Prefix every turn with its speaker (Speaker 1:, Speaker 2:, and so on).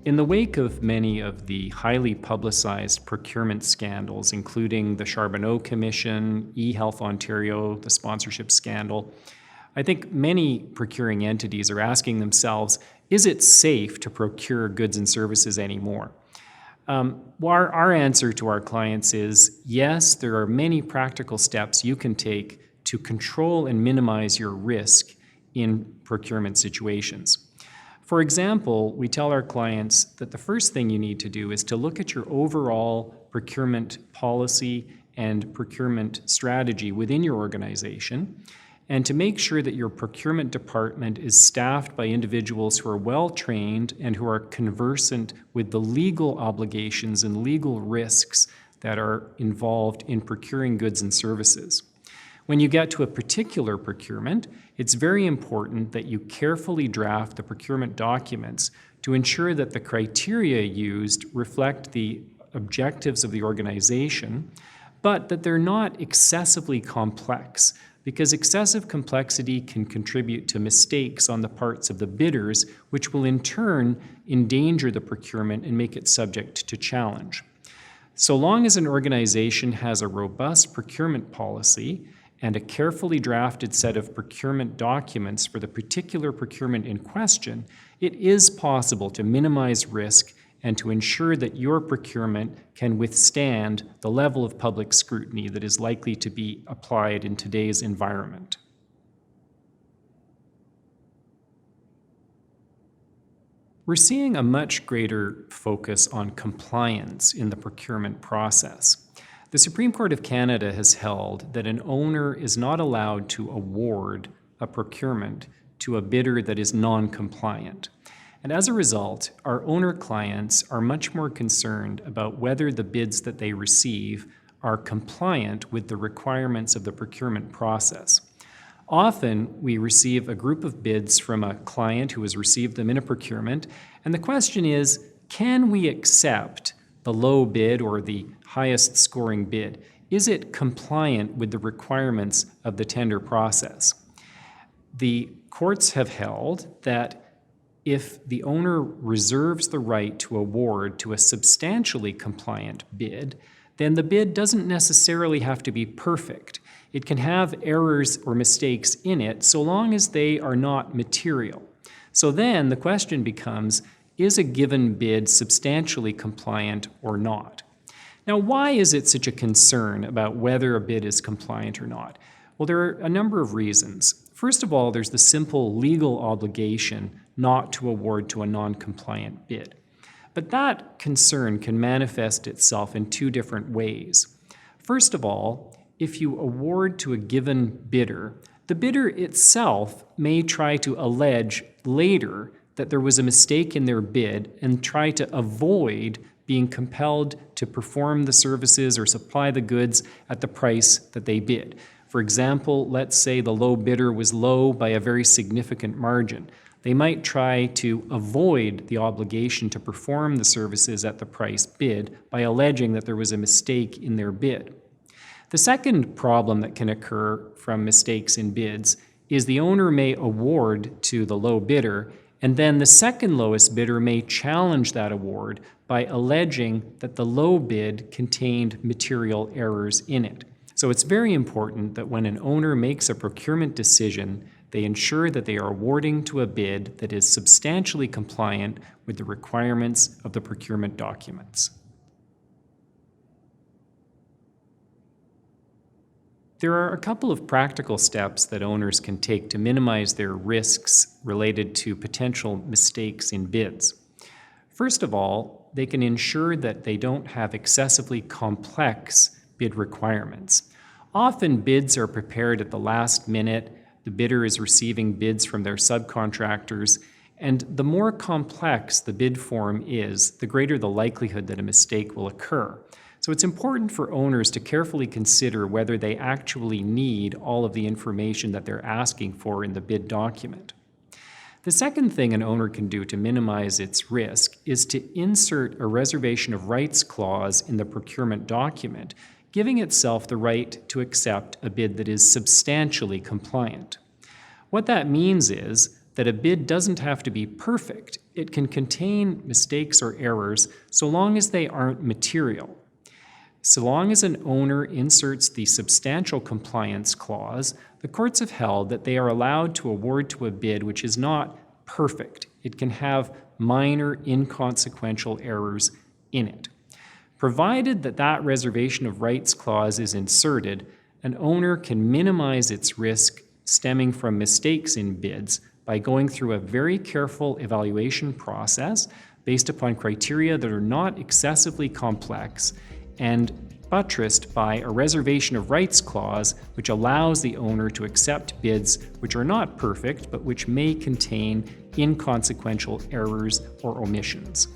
Speaker 1: In the wake of many of the highly publicized procurement scandals, including the Charbonneau Commission, eHealth Ontario, the sponsorship scandal, I think many procuring entities are asking themselves, is it safe to procure goods and services anymore? Our answer to our clients is yes, there are many practical steps you can take to control and minimize your risk in procurement situations. For example, we tell our clients that the first thing you need to do is to look at your overall procurement policy and procurement strategy within your organization, and to make sure that your procurement department is staffed by individuals who are well-trained and who are conversant with the legal obligations and legal risks that are involved in procuring goods and services. When you get to a particular procurement, it's very important that you carefully draft the procurement documents to ensure that the criteria used reflect the objectives of the organization, but that they're not excessively complex, because excessive complexity can contribute to mistakes on the parts of the bidders, which will in turn endanger the procurement and make it subject to challenge. So long as an organization has a robust procurement policy and a carefully drafted set of procurement documents for the particular procurement in question, it is possible to minimize risk and to ensure that your procurement can withstand the level of public scrutiny that is likely to be applied in today's environment. We're seeing a much greater focus on compliance in the procurement process. The Supreme Court of Canada has held that an owner is not allowed to award a procurement to a bidder that is non-compliant. And as a result, our owner clients are much more concerned about whether the bids that they receive are compliant with the requirements of the procurement process. Often, we receive a group of bids from a client who has received them in a procurement, and the question is, can we accept the low bid or the highest scoring bid? Is it compliant with the requirements of the tender process? The courts have held that if the owner reserves the right to award to a substantially compliant bid, then the bid doesn't necessarily have to be perfect. It can have errors or mistakes in it so long as they are not material. So then the question becomes, is a given bid substantially compliant or not? Now, why is it such a concern about whether a bid is compliant or not? Well, there are a number of reasons. First of all, there's the simple legal obligation not to award to a non-compliant bid. But that concern can manifest itself in two different ways. First of all, if you award to a given bidder, the bidder itself may try to allege later that there was a mistake in their bid and try to avoid being compelled to perform the services or supply the goods at the price that they bid. For example, let's say the low bidder was low by a very significant margin. They might try to avoid the obligation to perform the services at the price bid by alleging that there was a mistake in their bid. The second problem that can occur from mistakes in bids is the owner may award to the low bidder, and then the second lowest bidder may challenge that award by alleging that the low bid contained material errors in it. So it's very important that when an owner makes a procurement decision, they ensure that they are awarding to a bid that is substantially compliant with the requirements of the procurement documents. There are a couple of practical steps that owners can take to minimize their risks related to potential mistakes in bids. First of all, they can ensure that they don't have excessively complex bid requirements. Often bids are prepared at the last minute. The bidder is receiving bids from their subcontractors, and the more complex the bid form is, the greater the likelihood that a mistake will occur. So it's important for owners to carefully consider whether they actually need all of the information that they're asking for in the bid document. The second thing an owner can do to minimize its risk is to insert a reservation of rights clause in the procurement document, giving itself the right to accept a bid that is substantially compliant. What that means is that a bid doesn't have to be perfect. It can contain mistakes or errors so long as they aren't material. So long as an owner inserts the substantial compliance clause, the courts have held that they are allowed to award to a bid which is not perfect. It can have minor, inconsequential errors in it. Provided that that reservation of rights clause is inserted, an owner can minimize its risk stemming from mistakes in bids by going through a very careful evaluation process based upon criteria that are not excessively complex and buttressed by a reservation of rights clause which allows the owner to accept bids which are not perfect but which may contain inconsequential errors or omissions.